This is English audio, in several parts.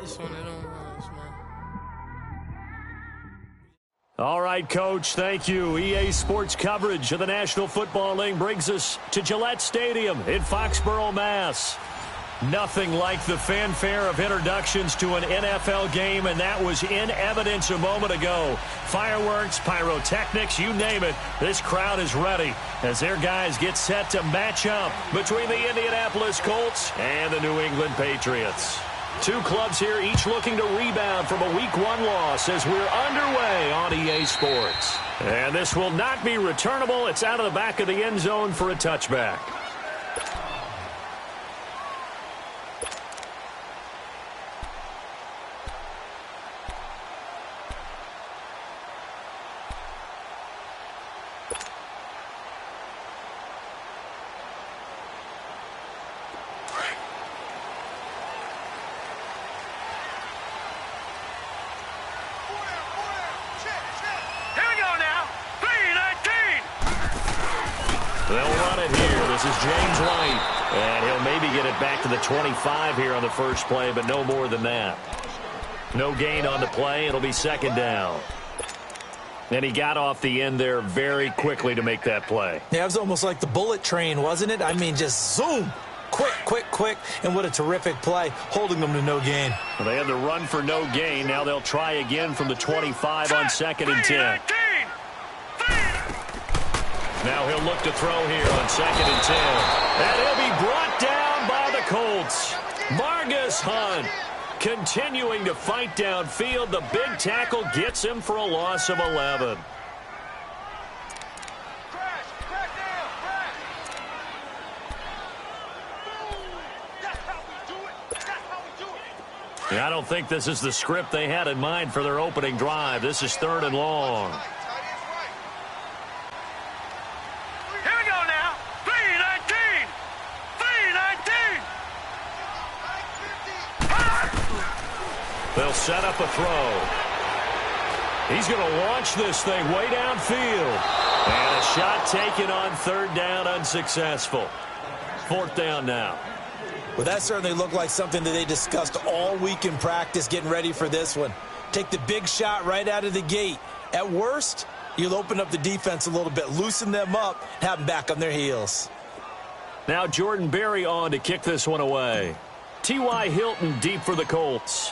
It's one of them ones, man. All right, Coach, thank you. EA Sports coverage of the National Football League brings us to Gillette Stadium in Foxborough, Mass. Nothing like the fanfare of introductions to an NFL game, and that was in evidence a moment ago. Fireworks, pyrotechnics, you name it. This crowd is ready as their guys get set to match up between the Indianapolis Colts and the New England Patriots. Two clubs here, each looking to rebound from a Week 1 loss as we're underway on EA Sports. And this will not be returnable. It's out of the back of the end zone for a touchback. They'll run it here. This is James White. And he'll maybe get it back to the 25 here on the first play, but no more than that. No gain on the play. It'll be second down. And he got off the end there very quickly to make that play. Yeah, it was almost like the bullet train, wasn't it? I mean, just zoom. Quick, quick, quick. And what a terrific play, holding them to no gain. Well, they had the run for no gain. Now they'll try again from the 25 on 2nd and 10. Now he'll look to throw here on 2nd and 10. And he'll be brought down by the Colts. Margus Hunt continuing to fight downfield. The big tackle gets him for a loss of 11. I don't think this is the script they had in mind for their opening drive. This is 3rd and long. They'll set up a throw. He's going to launch this thing way downfield. And a shot taken on 3rd down, unsuccessful. 4th down now. Well, that certainly looked like something that they discussed all week in practice getting ready for this one. Take the big shot right out of the gate. At worst, you'll open up the defense a little bit, loosen them up, have them back on their heels. Now Jordan Berry on to kick this one away. T.Y. Hilton deep for the Colts.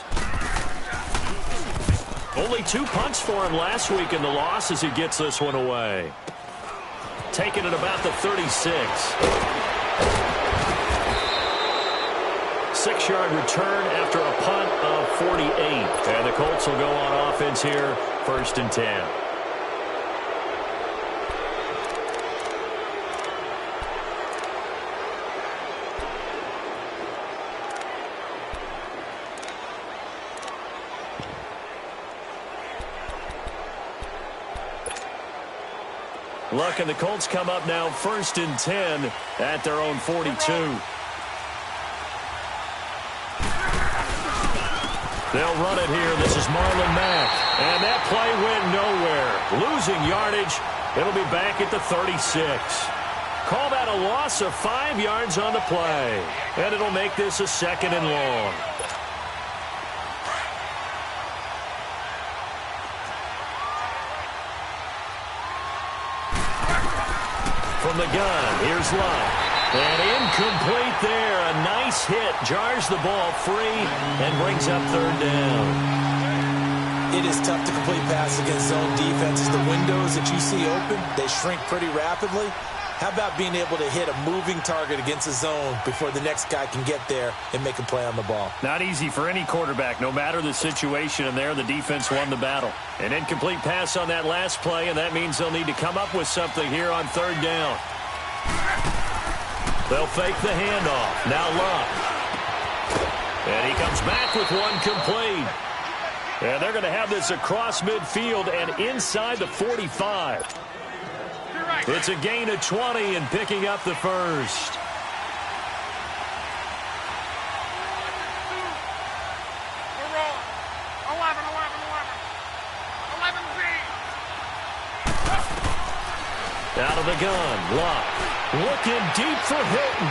Only 2 punts for him last week in the loss as he gets this one away. Taking it about the 36. 6-yard return after a punt of 48. And the Colts will go on offense here, 1st and 10. Luck and the Colts come up now 1st and 10 at their own 42. They'll run it here. This is Marlon Mack. And that play went nowhere. Losing yardage. It'll be back at the 36. Call that a loss of 5 yards on the play. And it'll make this a 2nd and long. From the gun, here's Luck. And incomplete there. A nice hit. Jars the ball free and brings up 3rd down. It is tough to complete pass against zone defenses. The windows that you see open, they shrink pretty rapidly. How about being able to hit a moving target against a zone before the next guy can get there and make a play on the ball? Not easy for any quarterback, no matter the situation, and there the defense won the battle. An incomplete pass on that last play, and that means they'll need to come up with something here on 3rd down. They'll fake the handoff. Now Luck. And he comes back with one complete. And they're going to have this across midfield and inside the 45. It's a gain of 20 and picking up the first. Out of the gun, Luck looking deep for Hilton.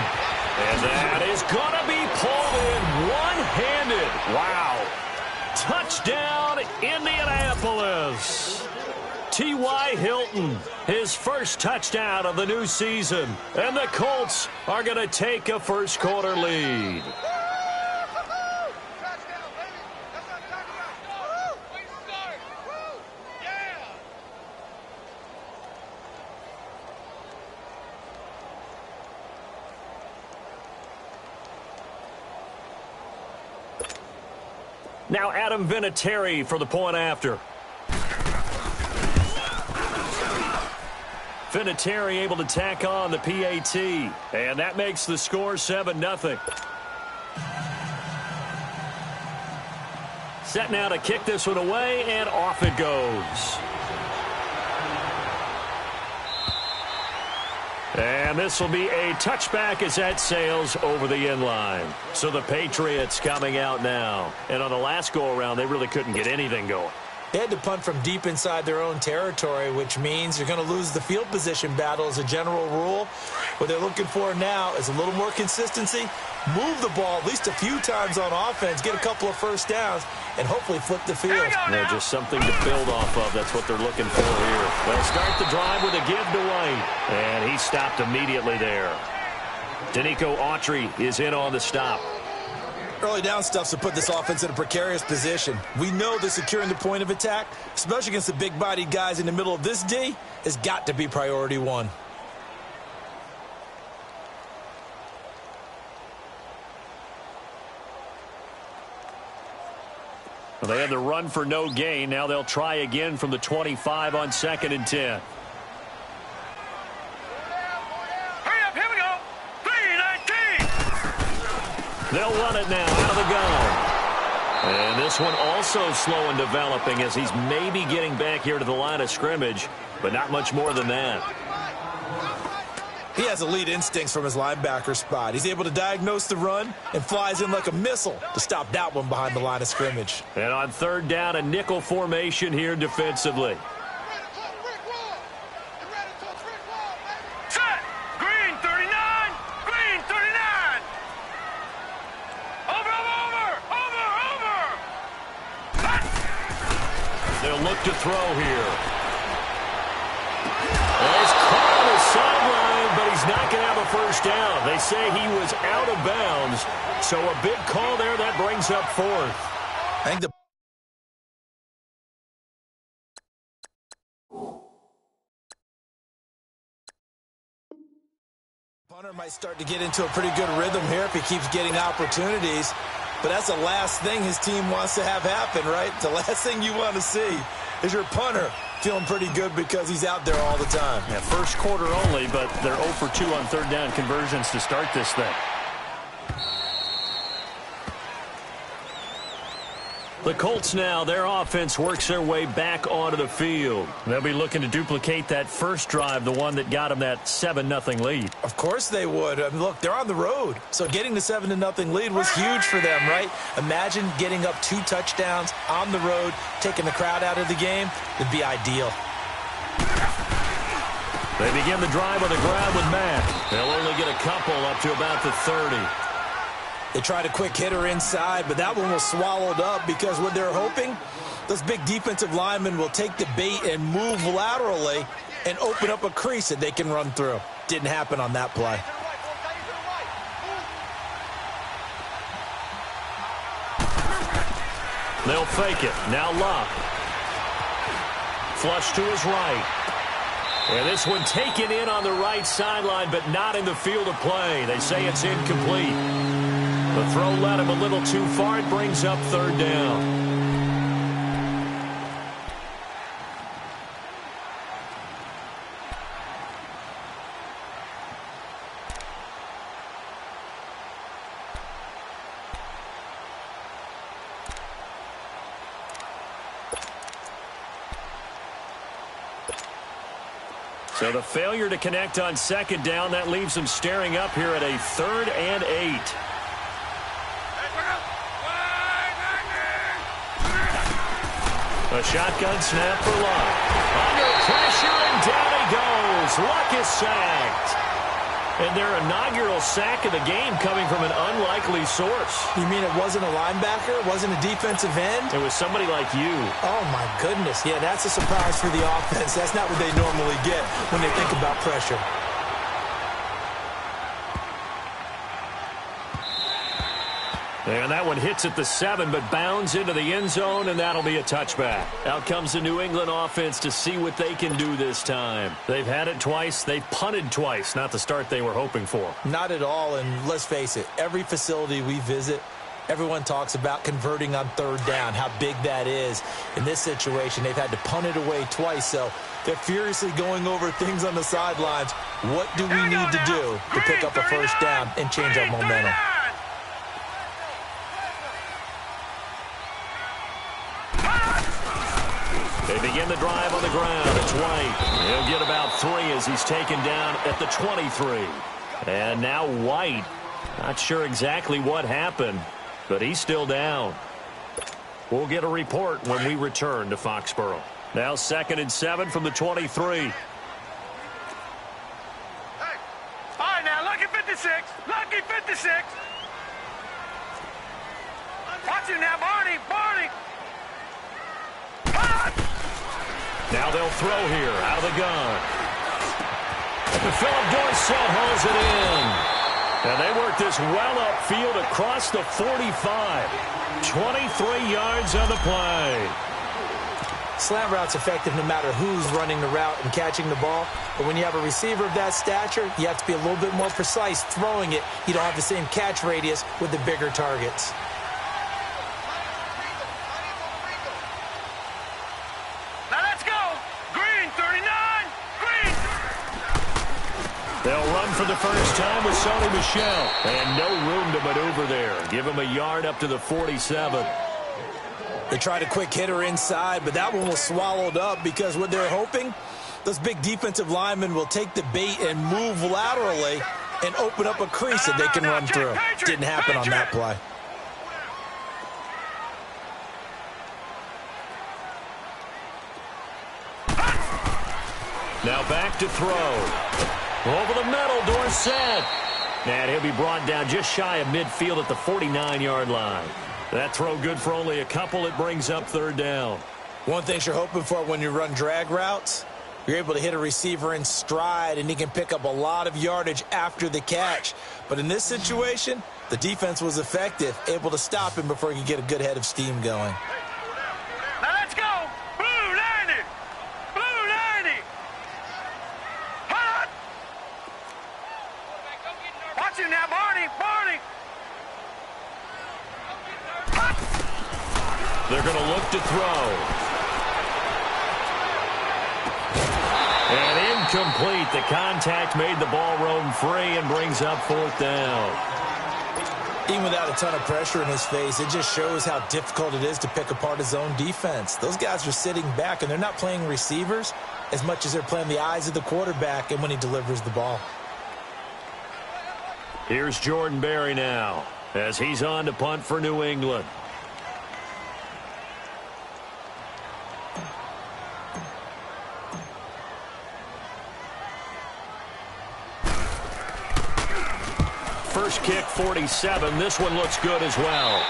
And that is going to be pulled in one-handed. Wow. Touchdown, Indianapolis. T.Y. Hilton, his first touchdown of the new season. And the Colts are going to take a first-quarter lead. Now Adam Vinatieri for the point after. Vinatieri able to tack on the PAT. And that makes the score 7-0. Set now to kick this one away, and off it goes. And this will be a touchback as that sails over the end line. So the Patriots coming out now. And on the last go-around, they really couldn't get anything going. They had to punt from deep inside their own territory, which means you're going to lose the field position battle as a general rule. What they're looking for now is a little more consistency, move the ball at least a few times on offense, get a couple of first downs, and hopefully flip the field. Yeah, just something to build off of. That's what they're looking for here. They'll start the drive with a give to White, and he stopped immediately there. Danico Autry is in on the stop. Early down stuff to put this offense in a precarious position. We know that securing the point of attack, especially against the big-bodied guys in the middle of this D, has got to be priority one. Well, they had the run for no gain. Now they'll try again from the 25 on 2nd and 10. They'll run it now out of the gun. And this one also slow in developing as he's maybe getting back here to the line of scrimmage, but not much more than that. He has elite instincts from his linebacker spot. He's able to diagnose the run and flies in like a missile to stop that one behind the line of scrimmage. And on 3rd down, a nickel formation here defensively. They'll look to throw here. He's caught on the sideline, but he's not going to have a first down. They say he was out of bounds, so a big call there. That brings up 4th. I think the punter might start to get into a pretty good rhythm here if he keeps getting opportunities. But that's the last thing his team wants to have happen, right? The last thing you want to see is your punter feeling pretty good because he's out there all the time. Yeah, first quarter only, but they're 0 for 2 on 3rd down conversions to start this thing. The Colts now, their offense works their way back onto the field. They'll be looking to duplicate that first drive, the one that got them that 7-0 lead. Of course they would. I mean, look, they're on the road. So getting the 7-0 lead was huge for them, right? Imagine getting up 2 touchdowns on the road, taking the crowd out of the game. It'd be ideal. They begin the drive on the ground with Matt. They'll only get a couple up to about the 30. They tried a quick hitter inside, but that one was swallowed up because what they're hoping, those big defensive linemen will take the bait and move laterally and open up a crease that they can run through. Didn't happen on that play. They'll fake it. Now Locke. Flush to his right. And this one taken in on the right sideline, but not in the field of play. They say it's incomplete. The throw led him a little too far. It brings up 3rd down. So the failure to connect on 2nd down, that leaves them staring up here at a 3rd and 8. A shotgun snap for Luck. Under pressure, and down he goes. Luck is sacked. And their inaugural sack of the game coming from an unlikely source. You mean it wasn't a linebacker? It wasn't a defensive end? It was somebody like you. Oh, my goodness. Yeah, that's a surprise for the offense. That's not what they normally get when they think about pressure. And that one hits at the 7, but bounds into the end zone, and that'll be a touchback. Out comes the New England offense to see what they can do this time. They've had it twice. They've punted twice. Not the start they were hoping for. Not at all, and let's face it, every facility we visit, everyone talks about converting on third down, how big that is. In this situation, they've had to punt it away twice, so they're furiously going over things on the sidelines. What do we need to do to pick up a first down and change our momentum? They begin the drive on the ground. It's White. He'll get about 3 as he's taken down at the 23. And now White. Not sure exactly what happened, but he's still down. We'll get a report when we return to Foxborough. Now 2nd and 7 from the 23. Hey. All right, now, lucky 56. Lucky 56. Watch it now, Barney. Barney. Now they'll throw here out of the gun. And Philip Dorsett hauls it in. And they work this well upfield across the 45. 23 yards on the play. Slant route's effective no matter who's running the route and catching the ball. But when you have a receiver of that stature, you have to be a little bit more precise throwing it. You don't have the same catch radius with the bigger targets. They'll run for the first time with Sony Michel. And no room to maneuver there. Give him a yard up to the 47. They tried a quick hitter inside, but that one was swallowed up because what they're hoping, those big defensive linemen will take the bait and move laterally and open up a crease that they can run through. Didn't happen on that play. Now back to throw. Over the middle, Dorsett. And he'll be brought down just shy of midfield at the 49-yard line. That throw good for only a couple. It brings up 3rd down. One thing you're hoping for when you run drag routes, you're able to hit a receiver in stride, and he can pick up a lot of yardage after the catch. But in this situation, the defense was effective, able to stop him before he could get a good head of steam going. Now let's go. Blue 90. Blue 90. Hot. Watch it now, Barney. Barney. They're going to look to throw. And incomplete. The contact made the ball roam free and brings up 4th down. Even without a ton of pressure in his face, it just shows how difficult it is to pick apart his own defense. Those guys are sitting back, and they're not playing receivers as much as they're playing the eyes of the quarterback and when he delivers the ball. Here's Jordan Berry now as he's on to punt for New England. First kick, 47. This one looks good as well.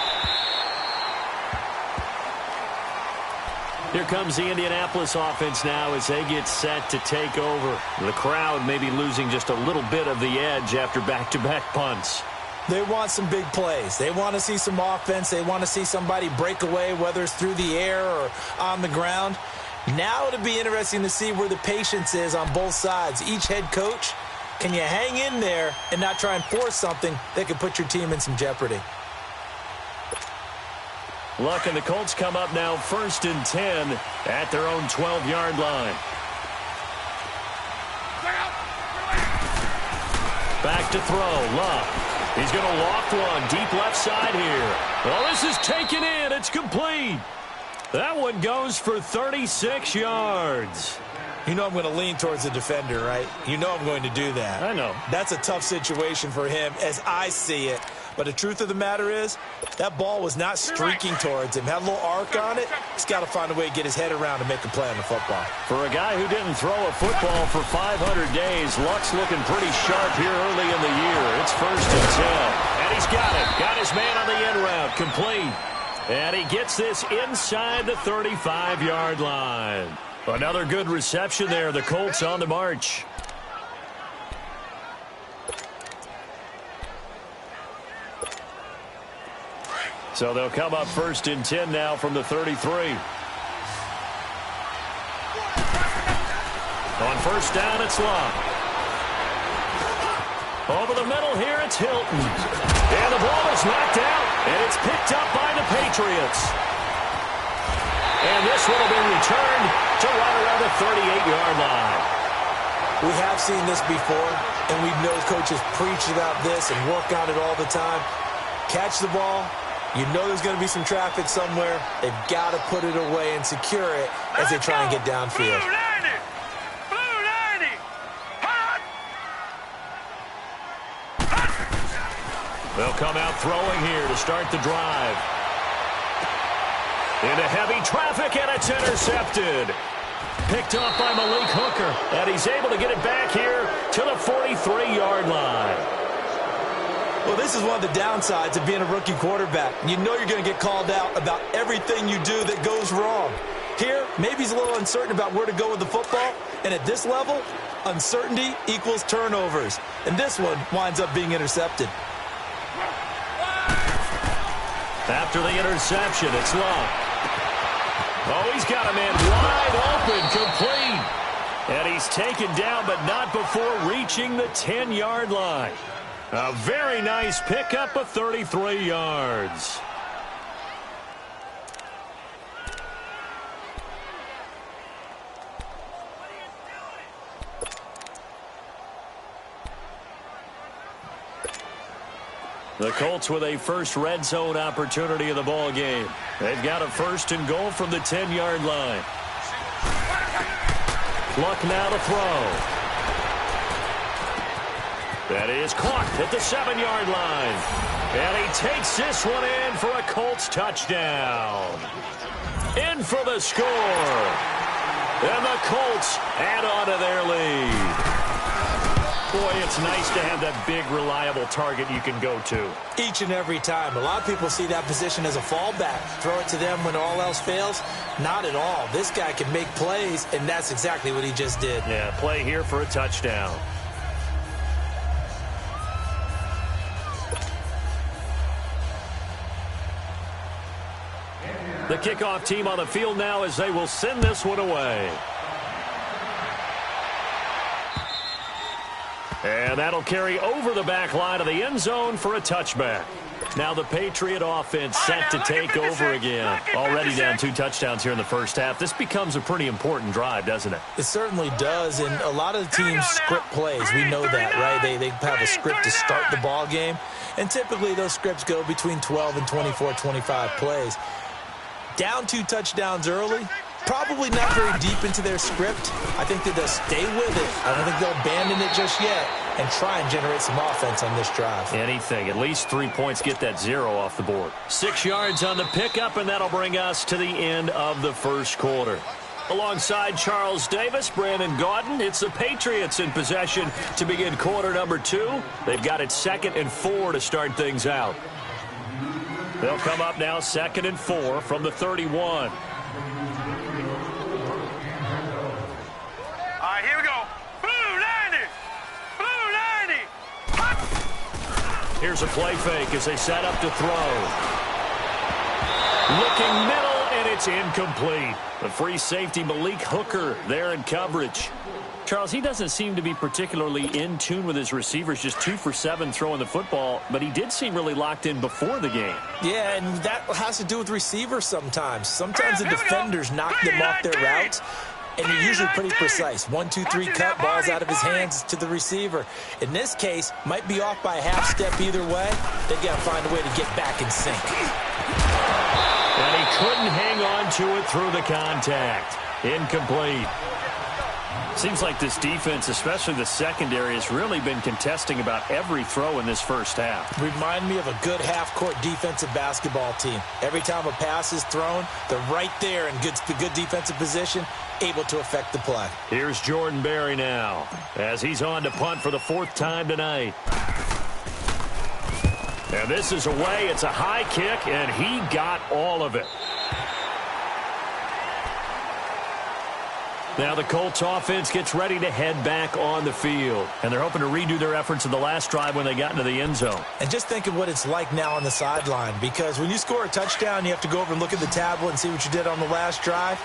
Here comes the Indianapolis offense now as they get set to take over. The crowd may be losing just a little bit of the edge after back-to-back punts. They want some big plays. They want to see some offense. They want to see somebody break away, whether it's through the air or on the ground. Now it'll be interesting to see where the patience is on both sides. Each head coach, can you hang in there and not try and force something that could put your team in some jeopardy? Luck and the Colts come up now 1st and 10 at their own 12-yard line. Back to throw. Luck. He's going to loft one deep left side here. Well, this is taken in. It's complete. That one goes for 36 yards. You know I'm going to lean towards the defender, right? You know I'm going to do that. I know. That's a tough situation for him as I see it. But the truth of the matter is, that ball was not streaking towards him. Had a little arc on it. He's got to find a way to get his head around and make a play on the football. For a guy who didn't throw a football for 500 days, Luck's looking pretty sharp here early in the year. It's 1st and 10. And he's got it. Got his man on the end route. Complete. And he gets this inside the 35-yard line. Another good reception there. The Colts on the march. So they'll come up 1st and 10 now from the 33. On 1st down, it's Luck. Over the middle here, it's Hilton. And the ball is knocked out, and it's picked up by the Patriots. And this one will be returned to right around the 38-yard line. We have seen this before, and we know coaches preach about this and work on it all the time. Catch the ball. You know there's going to be some traffic somewhere. They've got to put it away and secure it as they try and get downfield. They'll come out throwing here to start the drive. Into heavy traffic, and it's intercepted. Picked off by Malik Hooker, and he's able to get it back here to the 43-yard line. Well, this is one of the downsides of being a rookie quarterback. You know you're going to get called out about everything you do that goes wrong. Here, maybe he's a little uncertain about where to go with the football, and at this level, uncertainty equals turnovers. And this one winds up being intercepted. After the interception, it's Luck. Oh, he's got a man wide open, complete. And he's taken down, but not before reaching the 10-yard line. A very nice pickup of 33 yards. The Colts with a first red zone opportunity of the ball game. They've got a 1st and goal from the 10-yard line. Luck now to throw. That is caught at the 7-yard line. And he takes this one in for a Colts touchdown. In for the score. And the Colts add on to their lead. Boy, it's nice to have that big, reliable target you can go to. Each and every time. A lot of people see that position as a fallback. Throw it to them when all else fails. Not at all. This guy can make plays, and that's exactly what he just did. Yeah, play here for a touchdown. The kickoff team on the field now as they will send this one away. And that'll carry over the back line of the end zone for a touchback. Now the Patriot offense set to take over again. Already down 2 touchdowns here in the first half. This becomes a pretty important drive, doesn't it? It certainly does, and a lot of the teams script plays. We know that, right? They have a script to start the ball game, and typically those scripts go between 12 and 24, 25 plays. Down 2 touchdowns early, probably not very deep into their script. I think that they'll stay with it. I don't think they'll abandon it just yet and try and generate some offense on this drive. Anything. At least 3 points. Get that 0 off the board. 6 yards on the pickup, and that'll bring us to the end of the first quarter. Alongside Charles Davis, Brandon Gaudin, it's the Patriots in possession to begin quarter number 2. They've got it 2nd and 4 to start things out. They'll come up now 2nd and 4 from the 31. All right, here we go. Blue 90. Blue 90. Hot. Here's a play fake as they set up to throw. Looking middle, and it's incomplete. The free safety, Malik Hooker, there in coverage. Charles, he doesn't seem to be particularly in tune with his receivers, just 2 for 7 throwing the football, but he did seem really locked in before the game. Yeah, and that has to do with receivers sometimes. Sometimes the defenders knock them off their routes, and you're usually pretty precise. 1, 2, 3 cut, balls out of his hands to the receiver. In this case, might be off by a half step either way. They've got to find a way to get back in sync. And he couldn't hang on to it through the contact. Incomplete. Seems like this defense, especially the secondary, has really been contesting about every throw in this first half. Remind me of a good half-court defensive basketball team. Every time a pass is thrown, they're right there in good defensive position, able to affect the play. Here's Jordan Berry now, as he's on to punt for the 4th time tonight. And this is away. It's a high kick, and he got all of it. Now the Colts offense gets ready to head back on the field. And they're hoping to redo their efforts in the last drive when they got into the end zone. And just think of what it's like now on the sideline. Because when you score a touchdown, you have to go over and look at the tablet and see what you did on the last drive.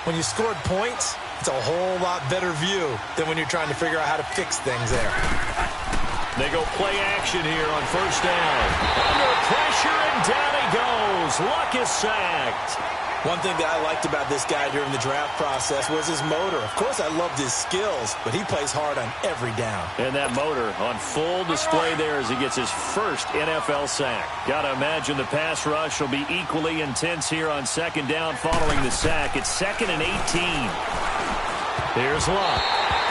When you scored points, it's a whole lot better view than when you're trying to figure out how to fix things there. They go play action here on 1st down. Under pressure, and down he goes. Luck is sacked. One thing that I liked about this guy during the draft process was his motor. Of course, I loved his skills, but he plays hard on every down. And that motor on full display there as he gets his first NFL sack. Got to imagine the pass rush will be equally intense here on 2nd down following the sack. It's 2nd and 18. Here's Luck.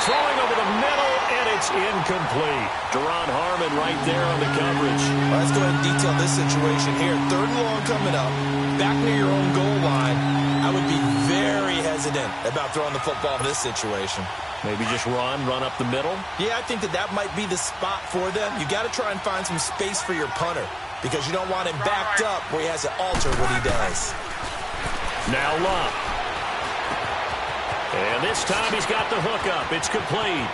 Throwing over the middle, and it's incomplete. Deron Harmon right there on the coverage. Well, let's go ahead and detail this situation here. 3rd and long coming up. Back near your own goal line. I would be very hesitant about throwing the football in this situation. Maybe just run up the middle? Yeah, I think that might be the spot for them. You got to try and find some space for your punter because you don't want him backed up where he has to alter what he does. Now Luck. And this time he's got the hook up. It's complete.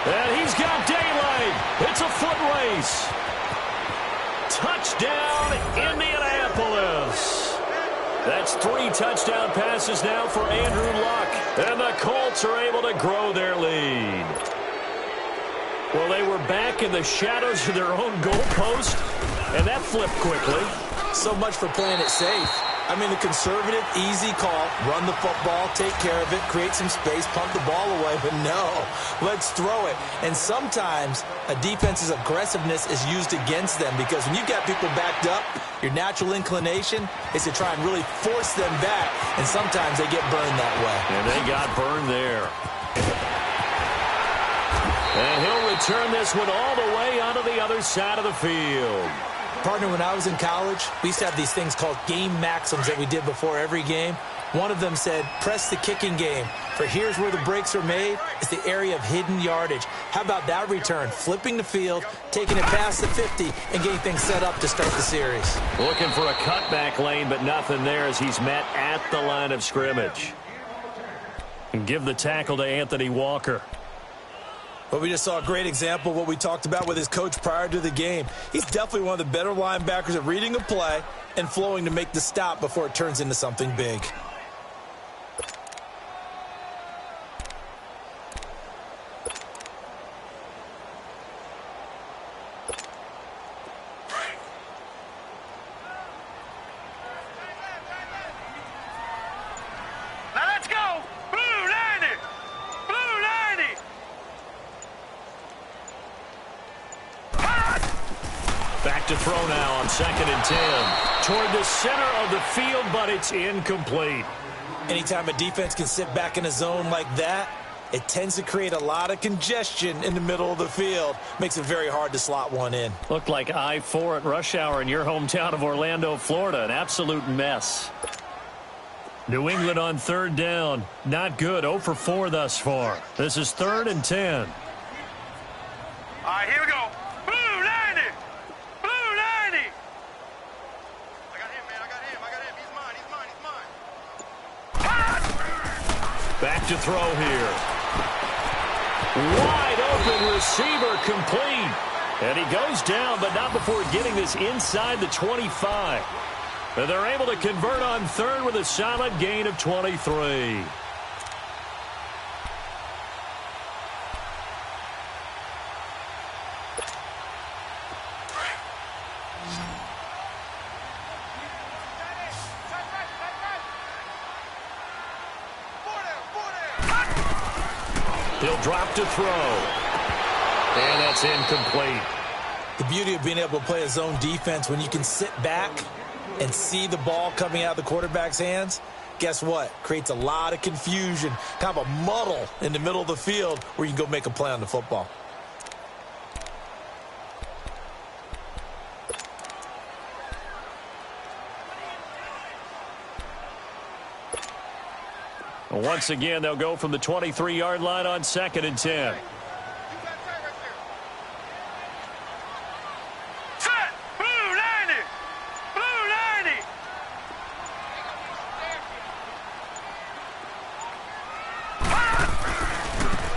And he's got daylight. It's a foot race. Touchdown, Indianapolis. That's 3 touchdown passes now for Andrew Luck. And the Colts are able to grow their lead. Well, they were back in the shadows of their own goalpost, and that flipped quickly. So much for playing it safe. I mean, the conservative, easy call, run the football, take care of it, create some space, pump the ball away, but no, let's throw it. And sometimes a defense's aggressiveness is used against them because when you've got people backed up, your natural inclination is to try and really force them back, and sometimes they get burned that way. And they got burned there. And he'll return this one all the way onto the other side of the field. Partner, when I was in college, we used to have these things called game maxims that we did before every game. One of them said, press the kicking game, for here's where the breaks are made. It's the area of hidden yardage. How about that return? Flipping the field, taking it past the 50, and getting things set up to start the series. Looking for a cutback lane, but nothing there as he's met at the line of scrimmage. And give the tackle to Anthony Walker. Well, we just saw a great example of what we talked about with his coach prior to the game. He's definitely one of the better linebackers at reading a play and flowing to make the stop before it turns into something big. Now let's go! Blue 90! Blue 90! Back to throw now on 2nd and 10. Toward the center of the field, but it's incomplete. Anytime a defense can sit back in a zone like that, it tends to create a lot of congestion in the middle of the field. Makes it very hard to slot one in. Looked like I-4 at rush hour in your hometown of Orlando, Florida. An absolute mess. New England on 3rd down. Not good. 0 for 4 thus far. This is 3rd and 10. All right, here we go. Blue 90! Blue 90! I got him, man. I got him. He's mine. Back to throw here. Wide open receiver complete. And he goes down, but not before getting this inside the 25. And they're able to convert on 3rd with a solid gain of 23. He'll drop to throw. And that's incomplete. The beauty of being able to play a zone defense when you can sit back and see the ball coming out of the quarterback's hands, guess what? Creates a lot of confusion, kind of a muddle in the middle of the field where you can go make a play on the football. Once again, they'll go from the 23-yard line on 2nd and 10. Set! Blue 90! Blue 90!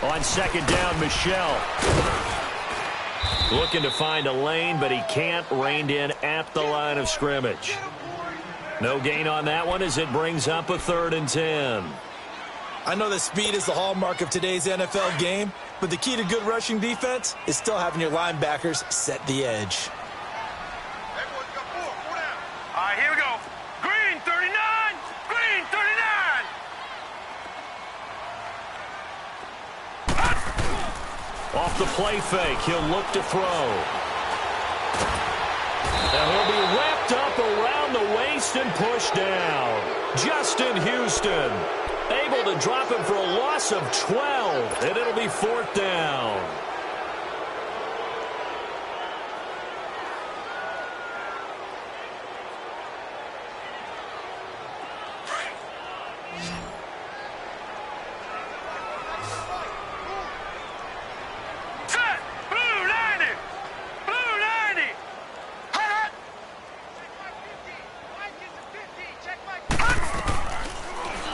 On 2nd down, Michel. Looking to find a lane, but he can't. Reined in at the line of scrimmage. No gain on that one as it brings up a 3rd and 10. I know that speed is the hallmark of today's NFL game, but the key to good rushing defense is still having your linebackers set the edge. Everyone's got four. Four down. All right, here we go. Green 39! Green 39! Off the play fake, he'll look to throw. Now he'll be wrapped up around the waist and pushed down. Justin Houston able to drop him for a loss of 12, and it'll be 4th down. Set! Blue 90! Blue 90! Hot!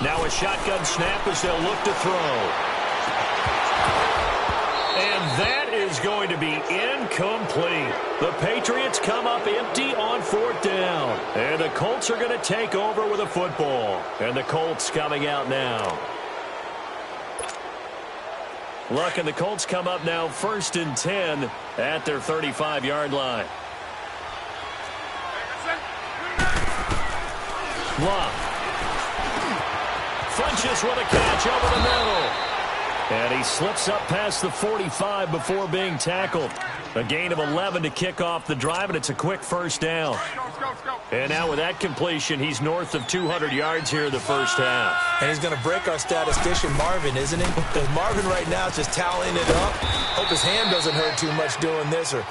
Now a shotgun snap as they'll look to throw. And that is going to be incomplete. The Patriots come up empty on 4th down. And the Colts are going to take over with a football. And the Colts coming out now. Look, and the Colts come up now 1st and 10 at their 35-yard line. Love. Funches with a catch over the middle. And he slips up past the 45 before being tackled. A gain of 11 to kick off the drive, and it's a quick 1st down. And now with that completion, he's north of 200 yards here in the first half. And he's going to break our statistician, Marvin, isn't he? Because Marvin right now is just tallying it up. Hope his hand doesn't hurt too much doing this or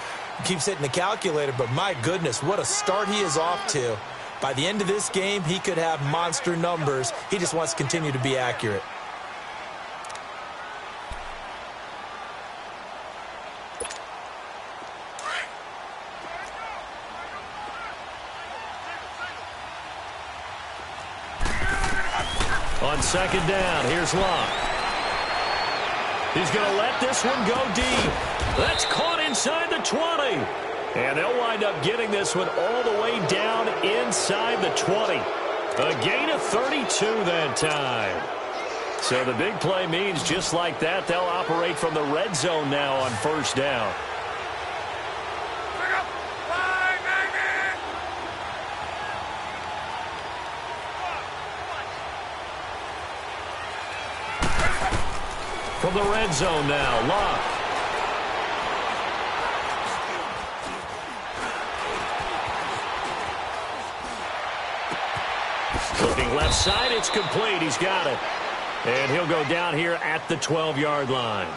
keeps hitting the calculator. But my goodness, what a start he is off to. By the end of this game, he could have monster numbers. He just wants to continue to be accurate. On 2nd down, here's Locke. He's going to let this one go deep. That's caught inside the 20. And they'll wind up getting this one all the way down inside the 20. A gain of 32 that time. So the big play means just like that, they'll operate from the red zone now on 1st down. From the red zone now, Locke. Looking left side, it's complete. He's got it. And he'll go down here at the 12-yard line.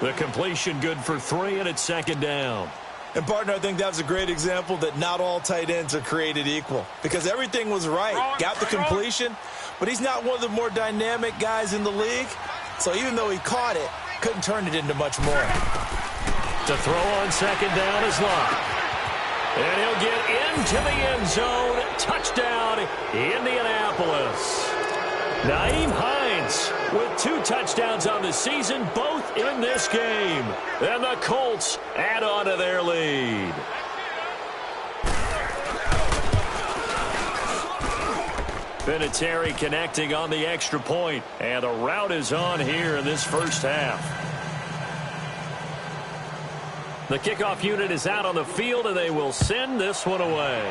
The completion good for 3, and it's 2nd down. And, partner, I think that was a great example that not all tight ends are created equal. Because everything was right. Got the completion, but he's not one of the more dynamic guys in the league. So even though he caught it, couldn't turn it into much more. To throw on 2nd down is Locke. And he'll get into the end zone. Touchdown, Indianapolis. Nyheim Hines with 2 touchdowns on the season, both in this game. And the Colts add on to their lead. Vinatieri connecting on the extra point. And the route is on here in this first half. The kickoff unit is out on the field, and they will send this one away.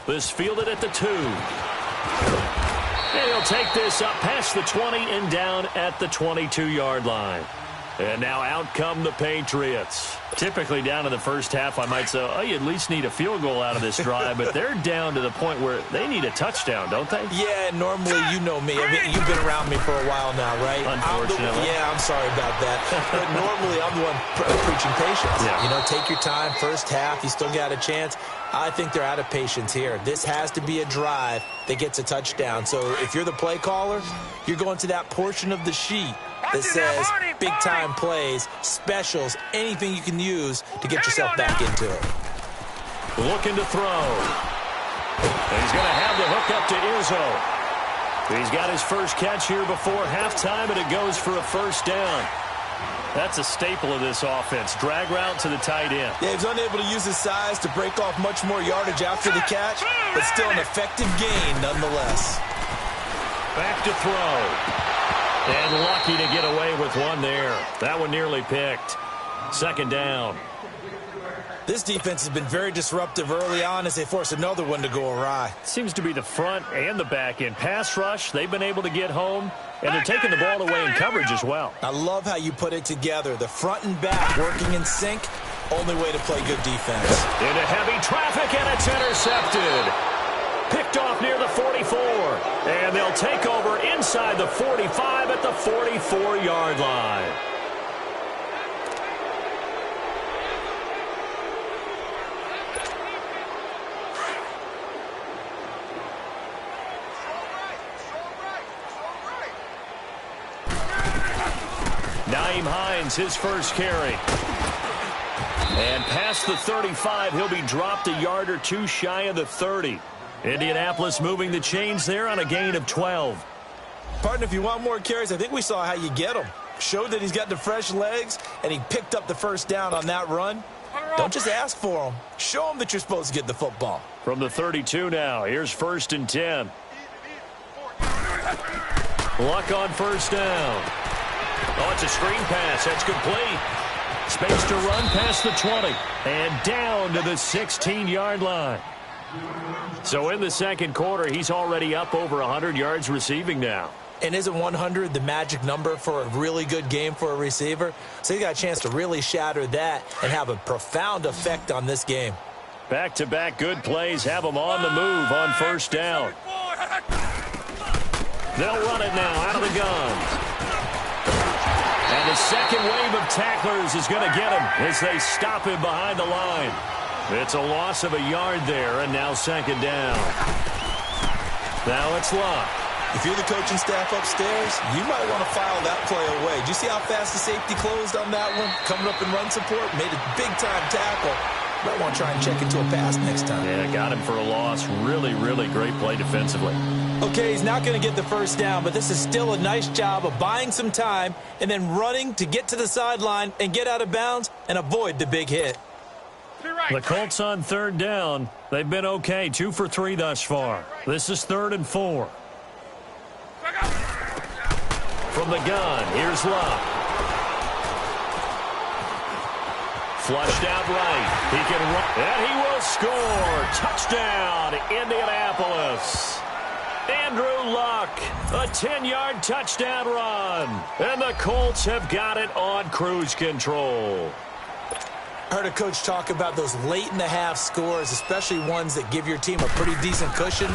This fielded at the 2. And he'll take this up past the 20 and down at the 22-yard line. And now out come the Patriots. Typically down in the first half, I might say, oh, you at least need a field goal out of this drive, but they're down to the point where they need a touchdown, don't they? Yeah, normally, you know me. I mean, you've been around me for a while now, right? Unfortunately. I'm sorry about that. But normally, I'm the one preaching patience. Yeah. You know, take your time. First half, you still got a chance. I think they're out of patience here. This has to be a drive that gets a touchdown. So if you're the play caller, you're going to that portion of the sheet that says big-time plays, specials, anything you can use to get yourself back into it. Looking to throw. And he's going to have the hook up to Izzo. He's got his first catch here before halftime, and it goes for a first down. That's a staple of this offense. Drag route to the tight end. Yeah, he's unable to use his size to break off much more yardage after the catch, but still an effective gain nonetheless. Back to throw. And lucky to get away with one there. That one nearly picked. Second down. This defense has been very disruptive early on as they force another one to go awry. Seems to be the front and the back end. Pass rush, they've been able to get home, and they're taking the ball away in coverage as well. I love how you put it together. The front and back working in sync, only way to play good defense. Into heavy traffic, and it's intercepted. Picked off near the 44. And they'll take over inside the 45 at the 44-yard line. Nyheim Hines, his first carry. And past the 35, he'll be dropped a yard or two shy of the 30. Indianapolis moving the chains there on a gain of 12. Partner, if you want more carries, I think we saw how you get him. Showed that he's got the fresh legs, and he picked up the first down on that run. Don't just ask for him. Show him that you're supposed to get the football. From the 32 now, here's 1st and 10. Luck on first down. Oh, it's a screen pass. That's complete. Space to run past the 20. And down to the 16-yard line. So in the second quarter, he's already up over 100 yards receiving now. And isn't 100 the magic number for a really good game for a receiver? So he got a chance to really shatter that and have a profound effect on this game. Back-to-back good plays have him on the move on first down. They'll run it now out of the gun. And the second wave of tacklers is going to get him as they stop him behind the line. It's a loss of a yard there, and now second down. Now it's Luck. If you're the coaching staff upstairs, you might want to file that play away. Did you see how fast the safety closed on that one? Coming up in run support, made a big-time tackle. Might want to try and check into a pass next time. Yeah, got him for a loss. Really, really great play defensively. Okay, he's not going to get the first down, but this is still a nice job of buying some time and then running to get to the sideline and get out of bounds and avoid the big hit. The Colts on third down. They've been okay, 2 for 3 thus far. This is 3rd and 4. From the gun, here's Luck. Flushed out right. He can run, and he will score. Touchdown, Indianapolis. Andrew Luck, a 10-yard touchdown run. And the Colts have got it on cruise control. I heard a coach talk about those late-in-the-half scores, especially ones that give your team a pretty decent cushion.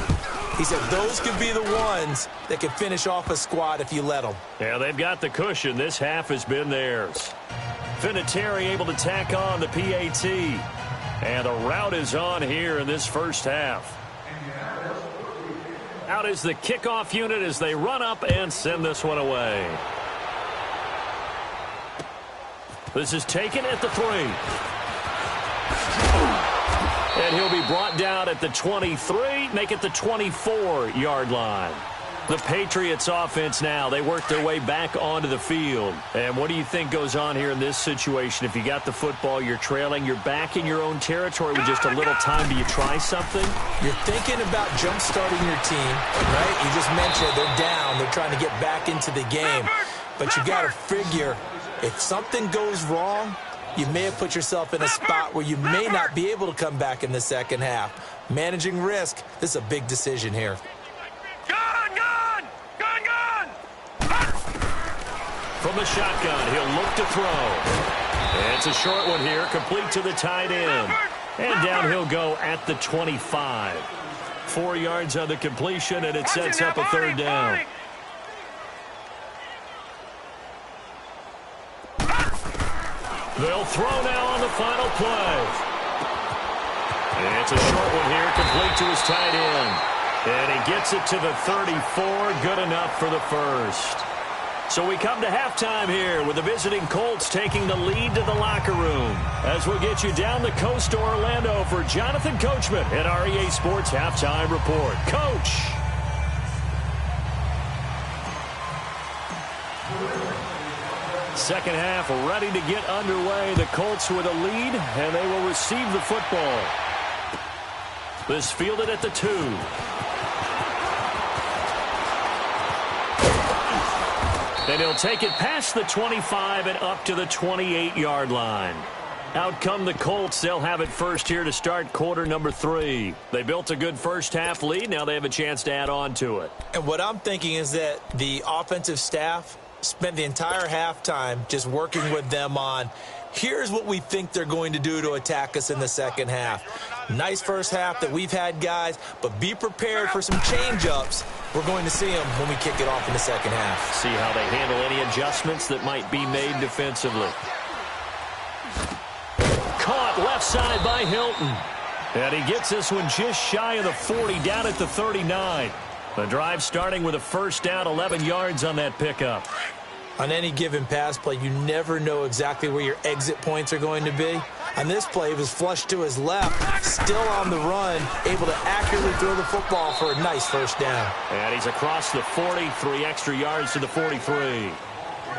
He said those could be the ones that could finish off a squad if you let them. Yeah, they've got the cushion. This half has been theirs. Vinatieri able to tack on the PAT. And the route is on here in this first half. Out is the kickoff unit as they run up and send this one away. This is taken at the 3. And he'll be brought down at the 23, make it the 24-yard line. The Patriots offense now, they work their way back onto the field. And what do you think goes on here in this situation? If you got the football, you're trailing, you're back in your own territory with just a little time. Do you try something? You're thinking about jump-starting your team, right? You just mentioned they're down. They're trying to get back into the game. But you got to figure, if something goes wrong, you may have put yourself in a spot where you may not be able to come back in the second half. Managing risk, this is a big decision here. From From the shotgun, he'll look to throw. It's a short one here, complete to the tight end. And down he'll go at the 25. 4 yards on the completion, and it sets up a third down. They'll throw now on the final play. And it's a short one here, complete to his tight end. And he gets it to the 34, good enough for the first. So we come to halftime here with the visiting Colts taking the lead to the locker room. As we get you down the coast to Orlando for Jonathan Coachman at our EA Sports Halftime Report. Coach. Second half ready to get underway. The Colts with a lead, and they will receive the football. This fielded at the 2. And he'll take it past the 25 and up to the 28-yard line. Out come the Colts. They'll have it first here to start quarter number 3. They built a good first-half lead. Now they have a chance to add on to it. And what I'm thinking is that the offensive staff spent the entire halftime just working with them on, here's what we think they're going to do to attack us in the second half. Nice first half that we've had, guys, but be prepared for some change-ups. We're going to see them when we kick it off in the second half. See how they handle any adjustments that might be made defensively. Caught left side by Hilton. And he gets this one just shy of the 40, down at the 39. The drive starting with a first down, 11 yards on that pickup. On any given pass play, you never know exactly where your exit points are going to be. On this play, he was flushed to his left, still on the run, able to accurately throw the football for a nice first down. And he's across the 40, 3 extra yards to the 43.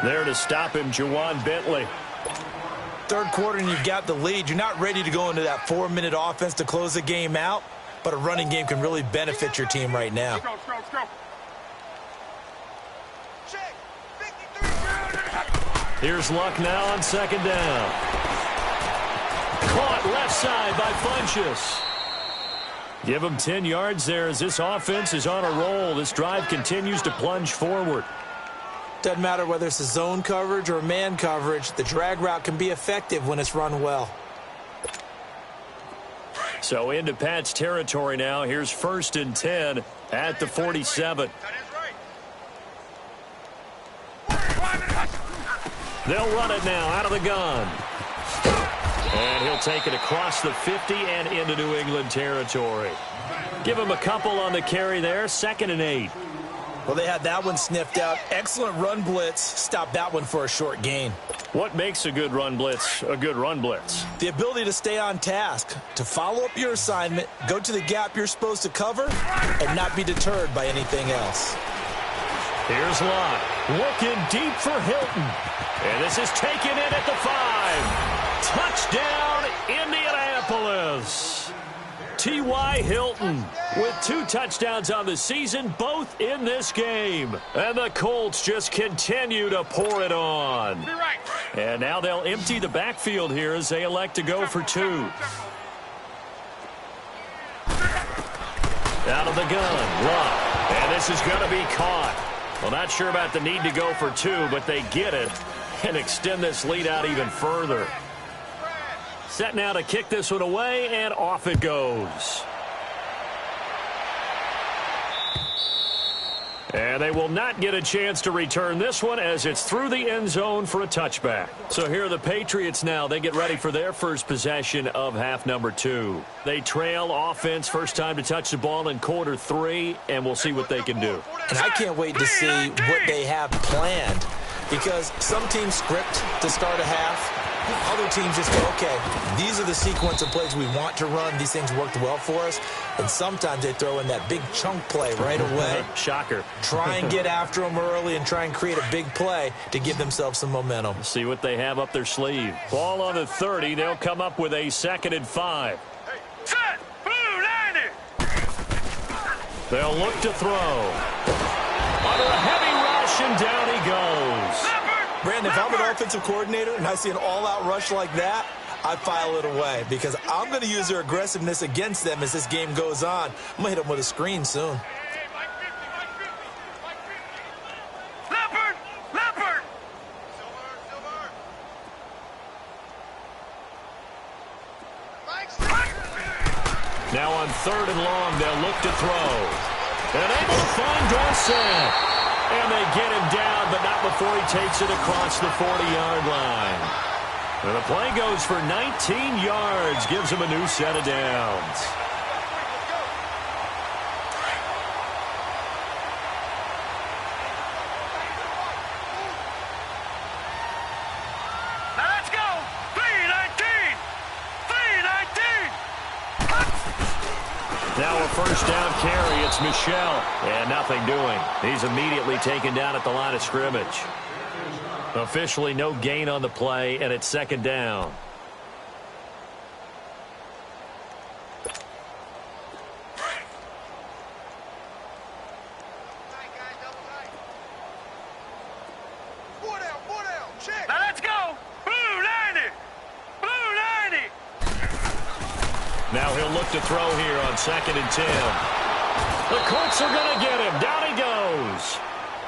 There to stop him, Juwan Bentley. Third quarter and you've got the lead. You're not ready to go into that 4-minute offense to close the game out, but a running game can really benefit your team right now. Let's go. Here's Luck now on second down. Caught left side by Funchess. Give him 10 yards there as this offense is on a roll. This drive continues to plunge forward. Doesn't matter whether it's a zone coverage or man coverage, the drag route can be effective when it's run well. So into Pat's territory now. Here's 1st and 10 at the 47. They'll run it now out of the gun. And he'll take it across the 50 and into New England territory. Give him a couple on the carry there. 2nd and 8. Well, they had that one sniffed out. Excellent run blitz. Stopped that one for a short gain. What makes a good run blitz a good run blitz? The ability to stay on task, to follow up your assignment, go to the gap you're supposed to cover, and not be deterred by anything else. Here's Lott. Looking deep for Hilton. And this is taken in at the 5. Touchdown, Indianapolis. T.Y. Hilton with 2 touchdowns on the season, both in this game. And the Colts just continue to pour it on. And now they'll empty the backfield here as they elect to go for 2. Out of the gun, Lott. And this is going to be caught. Well, not sure about the need to go for 2, but they get it and extend this lead out even further. Set now to kick this one away, and off it goes. And they will not get a chance to return this one as it's through the end zone for a touchback. So here are the Patriots now. They get ready for their first possession of half number 2. They trail offense, first time to touch the ball in quarter 3, and we'll see what they can do. And I can't wait to see what they have planned, because some teams script to start a half. Other teams just go, okay, these are the sequence of plays we want to run. These things worked well for us. And sometimes they throw in that big chunk play right away. Shocker. Try and get after them early and try and create a big play to give themselves some momentum. See what they have up their sleeve. Ball on the 30. They'll come up with a 2nd and 5. Set! Blue 90! They'll look to throw. Under a heavy rush, and down he goes. Brandon, if I'm an offensive coordinator and I see an all-out rush like that, I file it away because I'm going to use their aggressiveness against them as this game goes on. I'm going to hit them with a screen soon. Leopard! on 3rd and long. They'll look to throw. And able to find Dorsett. And they get him down, but not before he takes it across the 40-yard line. And the play goes for 19 yards, gives him a new set of downs. Now let's go. 3-19. 3-19. Now a first down carry. It's Michel. And nothing doing. He's immediately taken down at the line of scrimmage. Officially no gain on the play, and it's 2nd down. Now let's go. Blue 90. Blue 90. Now he'll look to throw here on 2nd and 10. The Colts are going to get him. Down he goes.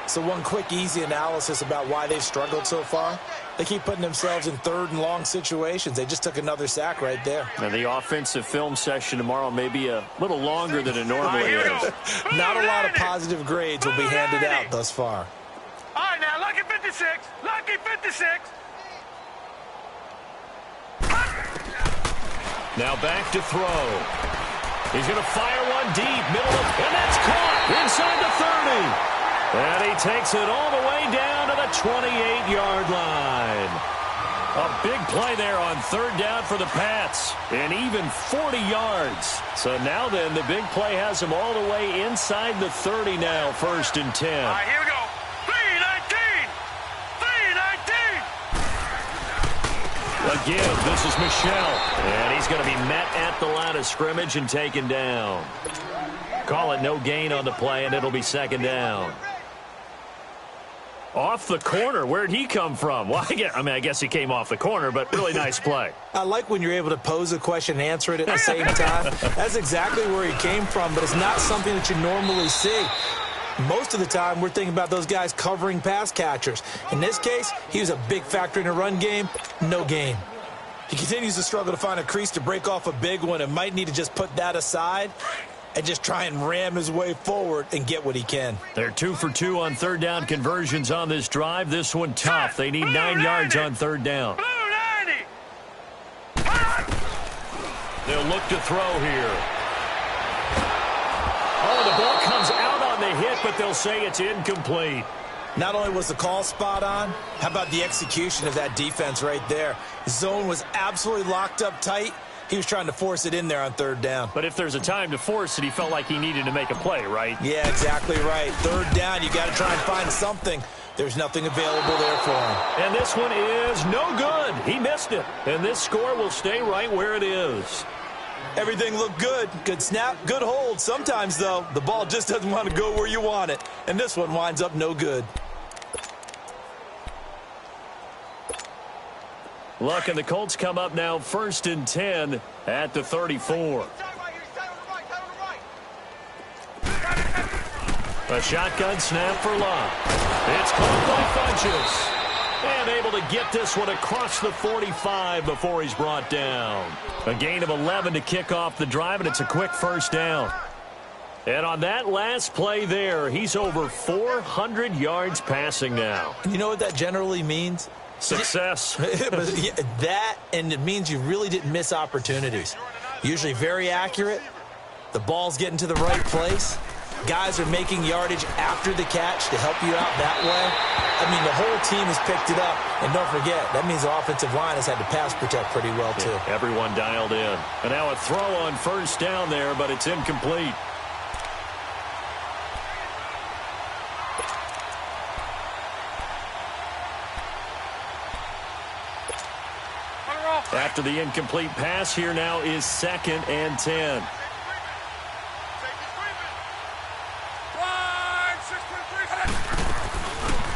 So one quick, easy analysis about why they've struggled so far. They keep putting themselves in 3rd and long situations. They just took another sack right there. And the offensive film session tomorrow may be a little longer than it normally is. Not a lot of positive grades will be handed out thus far. All right, now, lucky 56. Lucky 56. Now back to throw. He's going to fire one deep, middle of, and that's caught inside the 30. And he takes it all the way down to the 28-yard line. A big play there on 3rd down for the Pats, and even 40 yards. So now then, the big play has him all the way inside the 30 now, 1st and 10. All right, here we go. 3-19. 3-19. Again, this is Michel, and he's going to be met at the line of scrimmage and taken down. Call it no gain on the play, and it'll be 2nd down. Off the corner. Where'd he come from? Well, I guess he came off the corner, but really nice play. I like when you're able to pose a question and answer it at the same time. That's exactly where he came from, but it's not something that you normally see. Most of the time, we're thinking about those guys covering pass catchers. In this case, he was a big factor in the run game. No gain. He continues to struggle to find a crease to break off a big one and might need to just put that aside and just try and ram his way forward and get what he can. They're 2 for 2 on 3rd down conversions on this drive. This one tough. They need 9 yards on 3rd down. They'll look to throw here. Oh, the ball comes out on the hit, but they'll say it's incomplete. Not only was the call spot on, how about the execution of that defense right there? Zone was absolutely locked up tight. He was trying to force it in there on 3rd down. But if there's a time to force it, he felt like he needed to make a play, right? Yeah, exactly right. 3rd down, you got to try and find something. There's nothing available there for him. And this one is no good. He missed it. And this score will stay right where it is. Everything looked good. Good snap, good hold. Sometimes, though, the ball just doesn't want to go where you want it. And this one winds up no good. Look, and the Colts come up now 1st and 10 at the 34. A shotgun snap for Love. It's caught by Funchess. And able to get this one across the 45 before he's brought down. A gain of 11 to kick off the drive, and it's a quick 1st down. And on that last play there, he's over 400 yards passing now. You know what that generally means? Success. That, and it means you really didn't miss opportunities. Usually very accurate. The ball's getting to the right place. Guys are making yardage after the catch to help you out that way. I mean, the whole team has picked it up. And don't forget, that means the offensive line has had to pass protect pretty well, too. Yeah, everyone dialed in. And now a throw on 1st down there, but it's incomplete. After the incomplete pass, here now is 2nd and 10.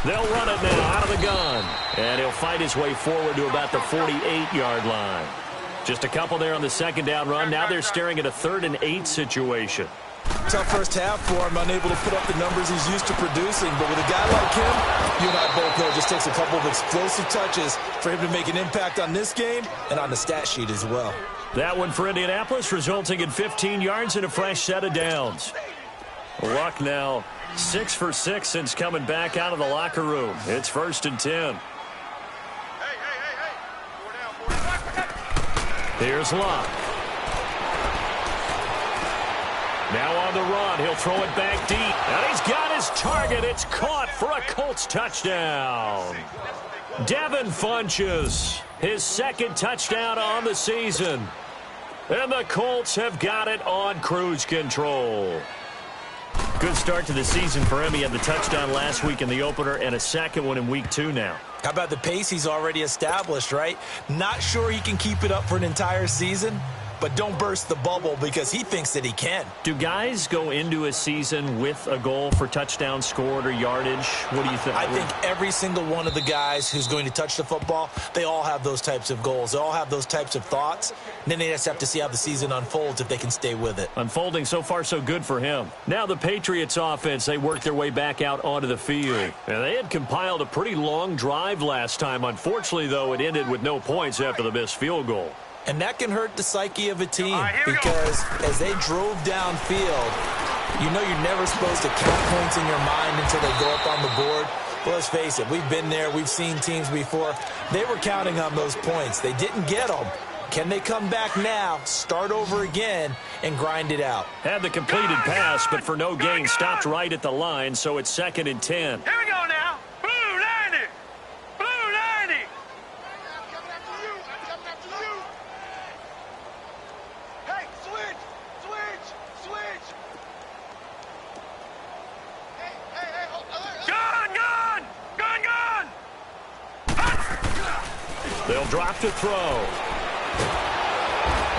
They'll run it now out of the gun. And he'll fight his way forward to about the 48-yard line. Just a couple there on the 2nd down run. Now they're staring at a 3rd and 8 situation. Tough first half for him, unable to put up the numbers he's used to producing. But with a guy like him, you and I both know it just takes a couple of explosive touches for him to make an impact on this game and on the stat sheet as well. That one for Indianapolis, resulting in 15 yards and a fresh set of downs. Luck now 6 for 6 since coming back out of the locker room. It's 1st and 10. Here's Luck. Now on the run, he'll throw it back deep. And he's got his target. It's caught for a Colts touchdown. Devin Funchess, his 2nd touchdown on the season. And the Colts have got it on cruise control. Good start to the season for him. He had the touchdown last week in the opener and a 2nd one in week 2 now. How about the pace he's already established, right? Not sure he can keep it up for an entire season, but don't burst the bubble because he thinks that he can. Do guys go into a season with a goal for touchdowns scored or yardage? What do you think? I think every single one of the guys who's going to touch the football, they all have those types of goals. They all have those types of thoughts. And then they just have to see how the season unfolds if they can stay with it. Unfolding so far so good for him. Now the Patriots offense, they worked their way back out onto the field. And they had compiled a pretty long drive last time. Unfortunately, though, it ended with no points after the missed field goal. And that can hurt the psyche of a team because as they drove downfield, you know you're never supposed to count points in your mind until they go up on the board. Well, let's face it, we've been there. We've seen teams before. They were counting on those points. They didn't get them. Can they come back now, start over again, and grind it out? Had the completed pass, but for no gain, stopped right at the line, so it's 2nd and 10. Here we go now. Blue 90. Blue 90. Hey, switch. Hey, alert. Gun. They'll drop to throw.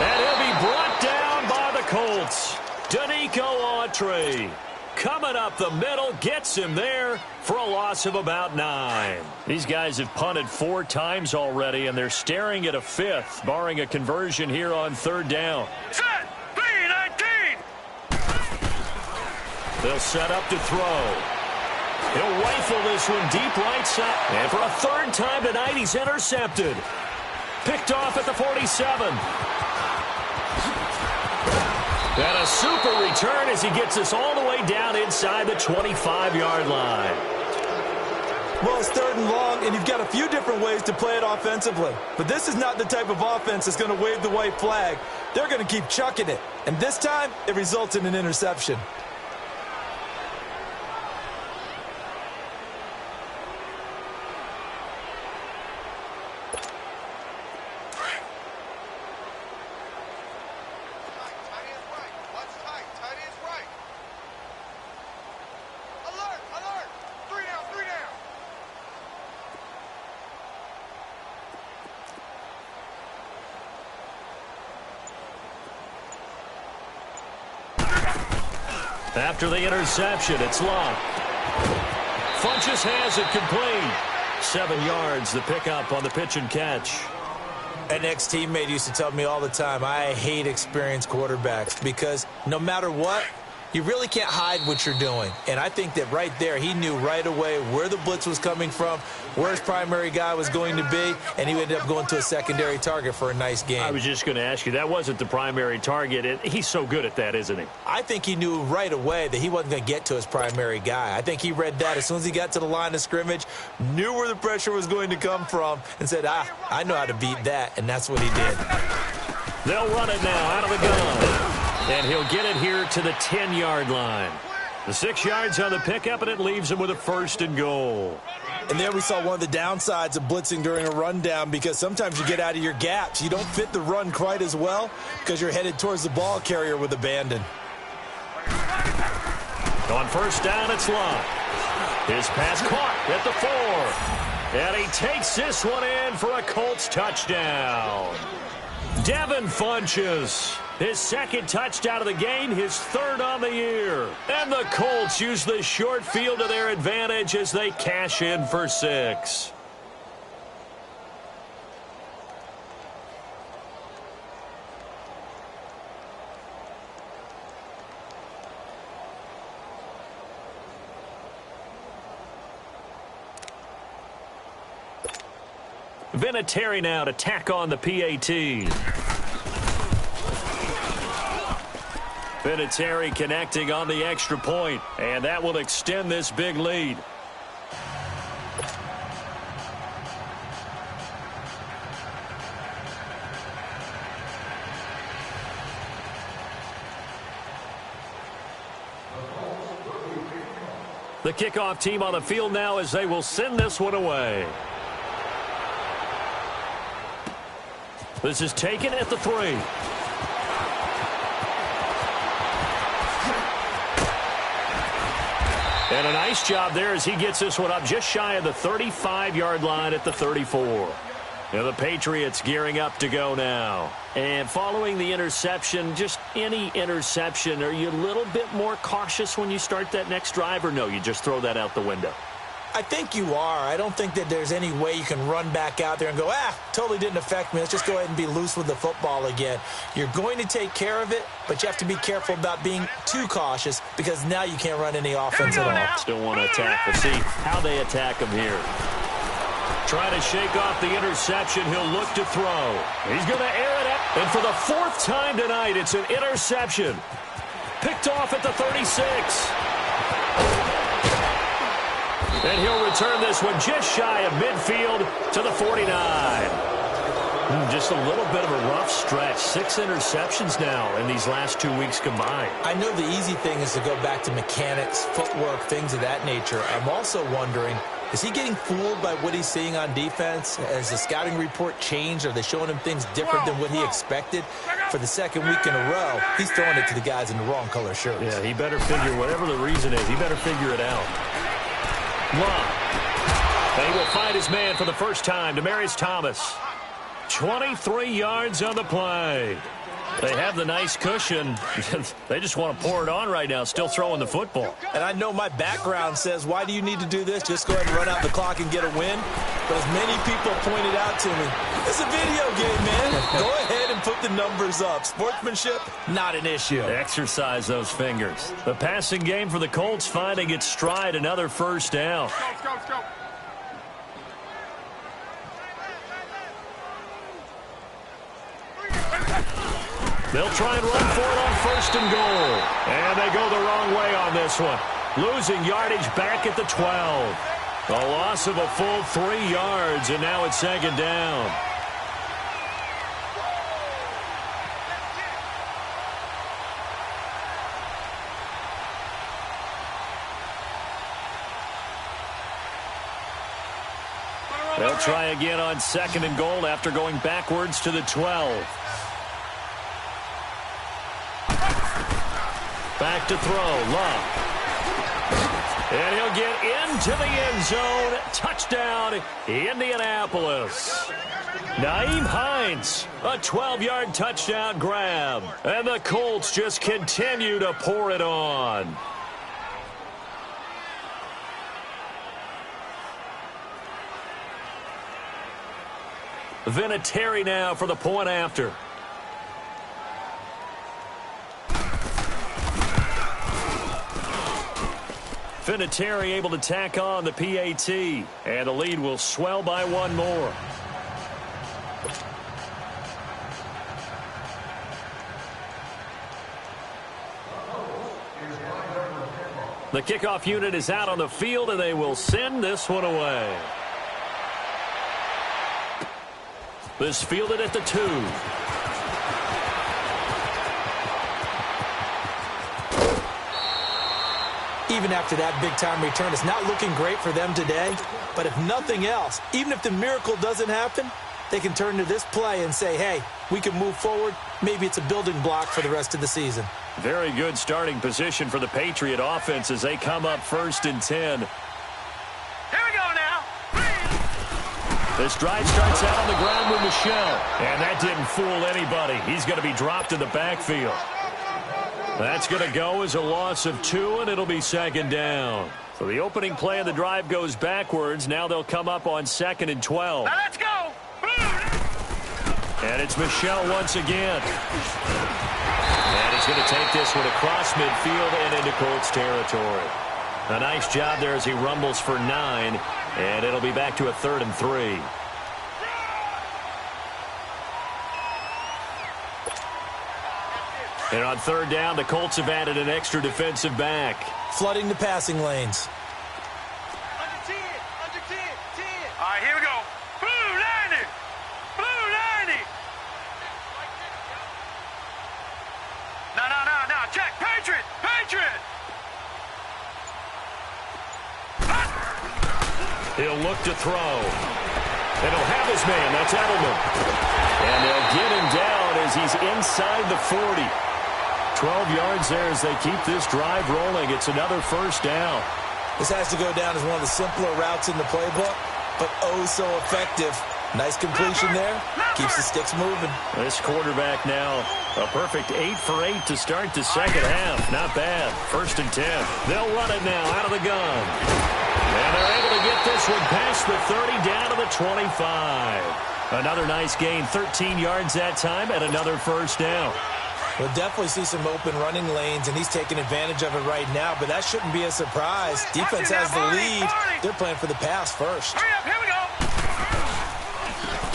And he'll be brought down by the Colts. Danico Autry coming up the middle, gets him there for a loss of about 9. These guys have punted 4 times already, and they're staring at a 5th, barring a conversion here on 3rd down. Set. 3-19. They'll set up to throw. He'll rifle this one deep right side. And for a 3rd time tonight, he's intercepted. Picked off at the 47. And a super return as he gets us all the way down inside the 25-yard line. Well, it's 3rd and long, and you've got a few different ways to play it offensively. But this is not the type of offense that's going to wave the white flag. They're going to keep chucking it. And this time, it results in an interception. After the interception, it's Luck. Funchess has it complete. 7 yards, the pickup on the pitch and catch. An ex-teammate used to tell me all the time, I hate experienced quarterbacks because no matter what, you really can't hide what you're doing. And I think that right there, he knew right away where the blitz was coming from, where his primary guy was going to be, and he ended up going to a secondary target for a nice game. I was just going to ask you, that wasn't the primary target. He's so good at that, isn't he? I think he knew right away that he wasn't going to get to his primary guy. I think he read that as soon as he got to the line of scrimmage, knew where the pressure was going to come from, and said, I know how to beat that, and that's what he did. They'll run it now out of the gun. And he'll get it here to the 10-yard line. The 6 yards on the pickup, and it leaves him with a 1st and goal. And there we saw one of the downsides of blitzing during a rundown because sometimes you get out of your gaps. You don't fit the run quite as well because you're headed towards the ball carrier with abandon. On 1st down, it's Luck. His pass caught at the 4. And he takes this one in for a Colts touchdown. Devin Funchess, his 2nd touchdown of the game, his 3rd on the year. And the Colts use the short field to their advantage as they cash in for 6. Vinatieri now to tack on the PAT. Vinatieri connecting on the extra point, and that will extend this big lead. The kickoff team on the field now as they will send this one away. This is taken at the 3. And a nice job there as he gets this one up just shy of the 35-yard line at the 34. Now the Patriots gearing up to go now. And following the interception, just any interception, are you a little bit more cautious when you start that next drive, or no, you just throw that out the window? I think you are. I don't think that there's any way you can run back out there and go, totally didn't affect me. Let's just go ahead and be loose with the football again. You're going to take care of it, but you have to be careful about being too cautious because now you can't run any offense at all. Still want to attack. We'll see how they attack him here. Trying to shake off the interception. He'll look to throw. He's going to air it out. And for the 4th time tonight, it's an interception. Picked off at the 36. And he'll return this one just shy of midfield to the 49. Just a little bit of a rough stretch. 6 interceptions now in these last 2 weeks combined. I know the easy thing is to go back to mechanics, footwork, things of that nature. I'm also wondering, is he getting fooled by what he's seeing on defense? Has the scouting report changed? Are they showing him things different than what he expected? For the 2nd week in a row, he's throwing it to the guys in the wrong color shirts. Yeah, he better figure, whatever the reason is, he better figure it out. Long. And he will find his man for the first time, Demaryius Thomas. 23 yards on the play. They have the nice cushion. They just want to pour it on right now, still throwing the football. And I know my background says, why do you need to do this? Just go ahead and run out the clock and get a win. But as many people pointed out to me, it's a video game, man. Go ahead and put the numbers up. Sportsmanship, not an issue. Exercise those fingers. The passing game for the Colts finding its stride, another first down. Let's go. They'll try and run for it on 1st and goal. And they go the wrong way on this one. Losing yardage back at the 12. A loss of a full 3 yards, and now it's 2nd down. They'll try again on 2nd and goal after going backwards to the 12. Back to throw, Love. And he'll get into the end zone. Touchdown, Indianapolis. Nyheim Hines, a 12-yard touchdown grab. And the Colts just continue to pour it on. Vinatieri now for the point after. Vinatieri able to tack on the PAT, and the lead will swell by 1 more. The kickoff unit is out on the field, and they will send this one away. This fielded at the 2. Even after that big-time return, it's not looking great for them today. But if nothing else, even if the miracle doesn't happen, they can turn to this play and say, hey, we can move forward. Maybe it's a building block for the rest of the season. Very good starting position for the Patriot offense as they come up 1st and 10. Here we go now. This drive starts out on the ground with Michel. And that didn't fool anybody. He's going to be dropped in the backfield. That's going to go as a loss of 2, and it'll be 2nd down. So the opening play of the drive goes backwards. Now they'll come up on 2nd and 12. Now let's go. And it's Michel once again. And he's going to take this one across midfield and into Colts territory. A nice job there as he rumbles for 9, and it'll be back to a 3rd and 3. And on third down, the Colts have added an extra defensive back. Flooding the passing lanes. Under 10, under 10, 10. All right, here we go. Blue 90. Blue 90. No. Check. Patriot. Patriot. He'll look to throw. And he'll have his man. That's Edelman. And they'll get him down as he's inside the 40. 12 yards there as they keep this drive rolling. It's another first down. This has to go down as one of the simpler routes in the playbook, but oh so effective. Nice completion there. Keeps the sticks moving. This quarterback now, a perfect 8 for 8 to start the second half. Not bad. 1st and 10. They'll run it now out of the gun. And they're able to get this one past the 30 down to the 25. Another nice gain, 13 yards that time, and another first down. We'll definitely see some open running lanes, and he's taking advantage of it right now, but that shouldn't be a surprise. Defense has the lead. They're playing for the pass first. Hurry up, here we go.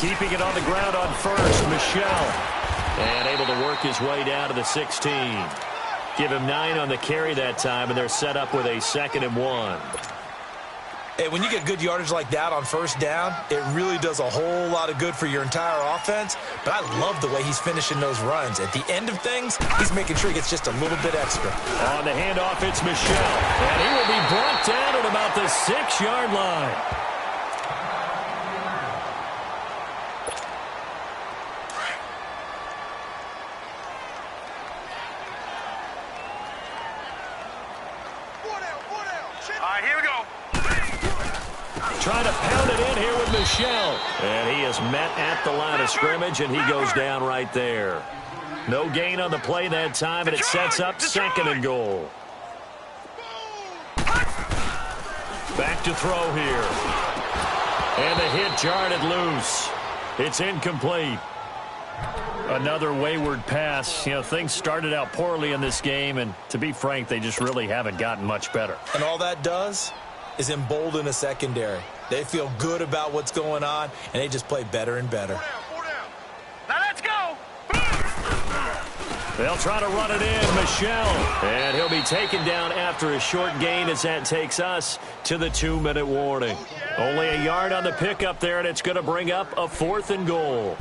Keeping it on the ground on first, Michel. And able to work his way down to the 16. Give him 9 on the carry that time, and they're set up with a 2nd and 1. Hey, when you get good yardage like that on first down, it really does a whole lot of good for your entire offense. But I love the way he's finishing those runs. At the end of things, he's making sure he gets just a little bit extra. On the handoff, it's Michel. And he will be brought down at about the 6-yard line. All right, here we go. Trying to pound it in here with Michel. And he is met at the line of scrimmage, and he goes down right there. No gain on the play that time, and it sets up 2nd and goal. Back to throw here. And the hit jarred it loose. It's incomplete. Another wayward pass. You know, things started out poorly in this game, and to be frank, they just really haven't gotten much better. And all that does is embolden a secondary. They feel good about what's going on, and they just play better and better. Four down. Now let's go. They'll try to run it in, Michel. And he'll be taken down after a short gain as that takes us to the 2-minute warning. Only a yard on the pickup there, and it's going to bring up a 4th and goal.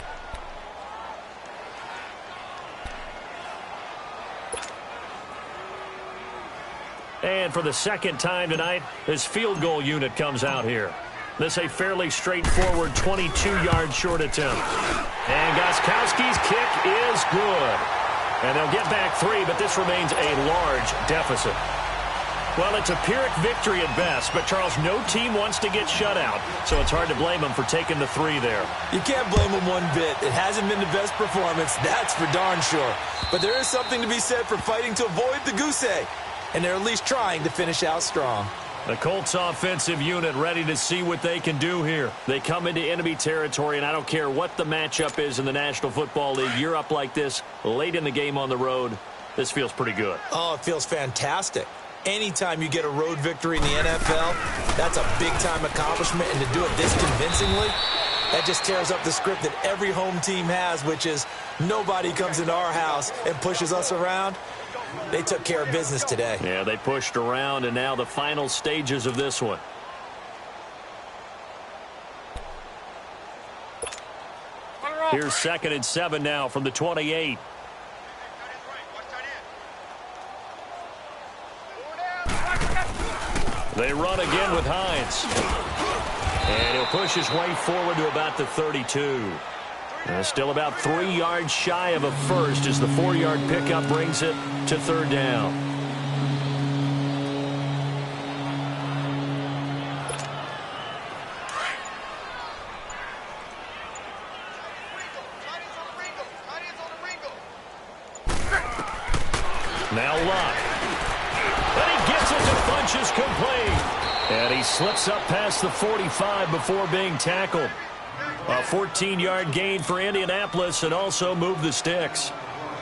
And for the second time tonight, this field goal unit comes out here. This a fairly straightforward 22-yard short attempt. And Gostkowski's kick is good. And they'll get back 3, but this remains a large deficit. Well, it's a Pyrrhic victory at best, but, Charles, no team wants to get shut out, so it's hard to blame them for taking the 3 there. You can't blame them one bit. It hasn't been the best performance, that's for darn sure. But there is something to be said for fighting to avoid the goose egg. And they're at least trying to finish out strong. The Colts offensive unit ready to see what they can do here. They come into enemy territory, and I don't care what the matchup is in the National Football League. You're up like this late in the game on the road. This feels pretty good. Oh, it feels fantastic. Anytime you get a road victory in the NFL, that's a big-time accomplishment. And to do it this convincingly, that just tears up the script that every home team has, which is nobody comes into our house and pushes us around. They took care of business today. Yeah, they pushed around, and now the final stages of this one. Here's 2nd and 7 now from the 28. They run again with Hines. And he'll push his way forward to about the 32. Still about 3 yards shy of a first as the 4-yard pickup brings it to 3rd down. Now Luck. And he gets it to Funchess complete. And he slips up past the 45 before being tackled. A 14-yard gain for Indianapolis and also moved the sticks.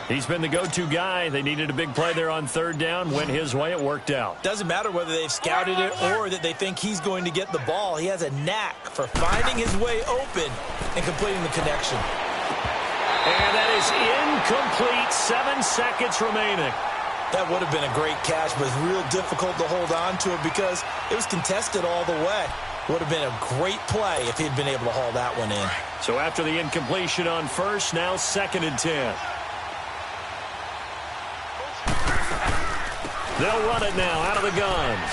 He's been the go-to guy. They needed a big play there on 3rd down. Went his way. It worked out. Doesn't matter whether they've scouted it or that they think he's going to get the ball. He has a knack for finding his way open and completing the connection. And that is incomplete. 7 seconds remaining. That would have been a great catch, but it's real difficult to hold on to it because it was contested all the way. Would have been a great play if he'd been able to haul that one in. So after the incompletion on first, now 2nd and 10. They'll run it now out of the guns.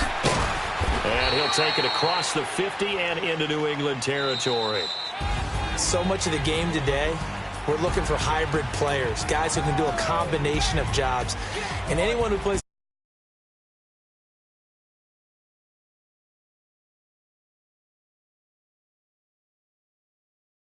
And he'll take it across the 50 and into New England territory. So much of the game today, we're looking for hybrid players, guys who can do a combination of jobs. And anyone who plays